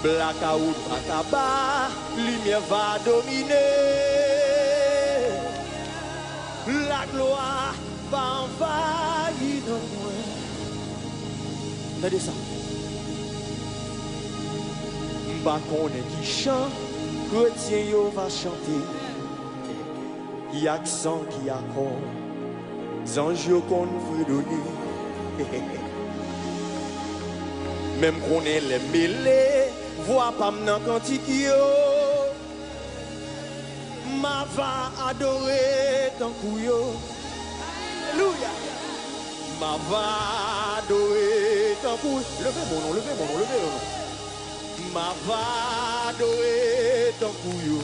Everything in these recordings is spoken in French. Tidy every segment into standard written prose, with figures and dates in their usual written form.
Blackout, Akaba, lumière va dominer. La gloire va envahir nos moins. Regardez ça. M'ba connaît qui chante, chrétien yo va chanter. Qui accent, qui accord, zange qu'on veut donner. Même qu'on est les mêlés, voix pas m'nan cantique yo. Ma va adorer ton couyo. Alléluia. Ma va adorer ton couyo. Levez mon nom, levez mon nom, levez mon nom. Ma va adorer ton couyo.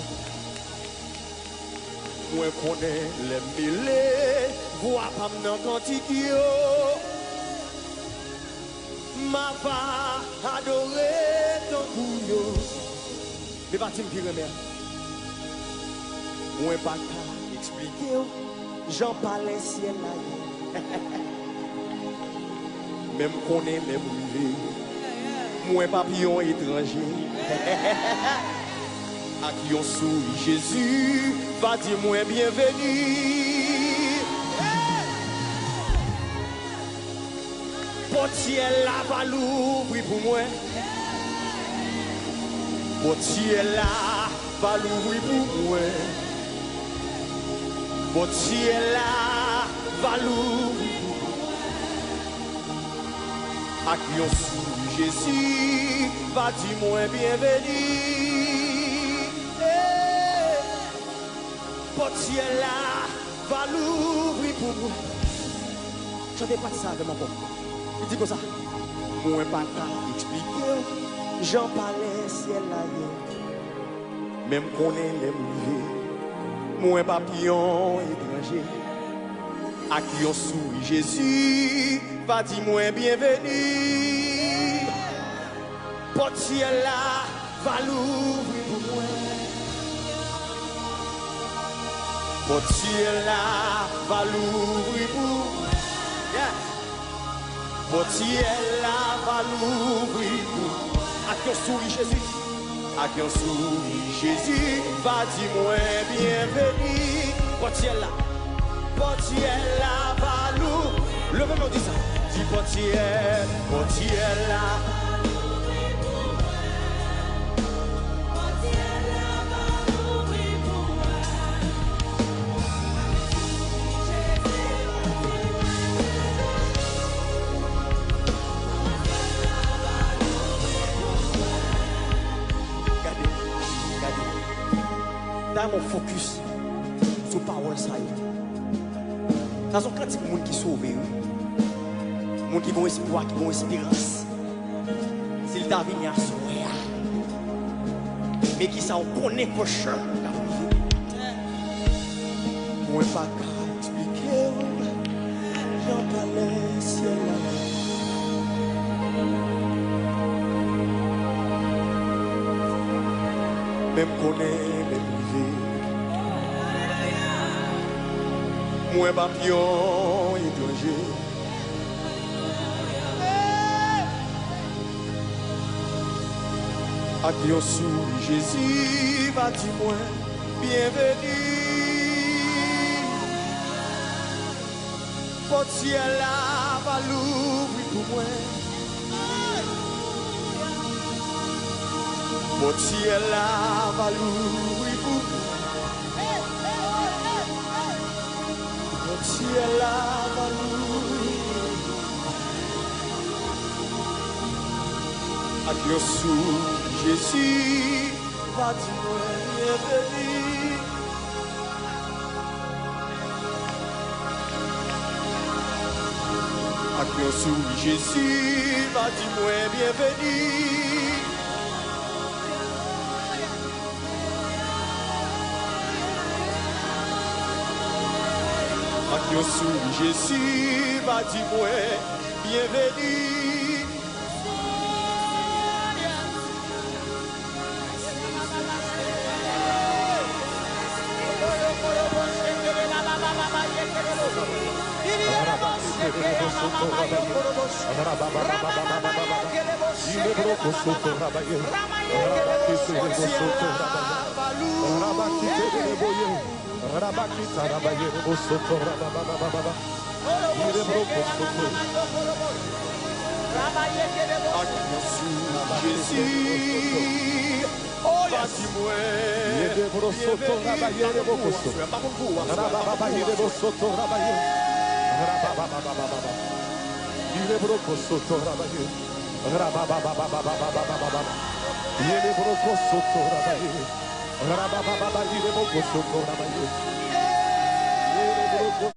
Moi connais les mêlés, voix pas m'nan cantique yo. Ma va adorer ton couyo. Mais pas me dire mère. Moi pas qu'à expliquer. Jean parlait ciel là. Même qu'on est les brûlés. Moi papillon étranger. À qui on sourit Jésus va dire moi bienvenue. Portier là va l'ouvrir pour moi. Portier là va l'ouvrir pour moi. Portier là va l'ouvrir pour moi. À qui on sourit Jésus va dire moi bienvenue. Portier là va l'ouvrir pour moi. Je ne sais pas ça avec mon père. Il dit comme ça. Moi pas qu'à expliquer. J'en parlais ciel là. Même qu'on est les mouillés. Moi papillon étranger. À qui on sourit Jésus va dire moi bienvenue. Portier là va l'ouvrir pour moi. Portier là va l'ouvrir pour moi. Portier là va l'ouvrir pour moi. À qui on sourit Jésus. À qui on sourit Jésus va dire moi bienvenue. Portier là va l'ouvrir. Le même on dit ça. Dis portier là. Mon focus sur parole ça. Ça sont quand il monde qui sauve, monde qui vont espoir, qui vont espérance. S'il t'a venu à sauver, mais qui ça on connaît prochain. Moi pas qu'à expliquer, j'en parlais ciel là. Même connaît les musées. Moi papillon étranger. À qui on sourit Jésus va dire moi bienvenue. Portier là va l'ouvrir pour moi. Portier là va l'ouvrir pour moi. Portier là va l'ouvrir. À qui on sourit Jésus va dire bienvenue. À qui on sourit Jésus va dire bienvenue. À qui on sourit Jésus va dire bienvenue. Il est broco soto rabaye. Rabakite de bosoto rabaye. Rabakite de boye. Rabakita rabaye de bosoto rabababa. Il est broco soto. Jésus. Oh, vas-y-moi. Il est brosoto rabaye de bocoso. Rababaye de bosoto rabaye. Rabababa. Il est broco soto rabaye. Rabababa. Il est broco soto rabaye. Rabababa. Il est broco soto rabaye.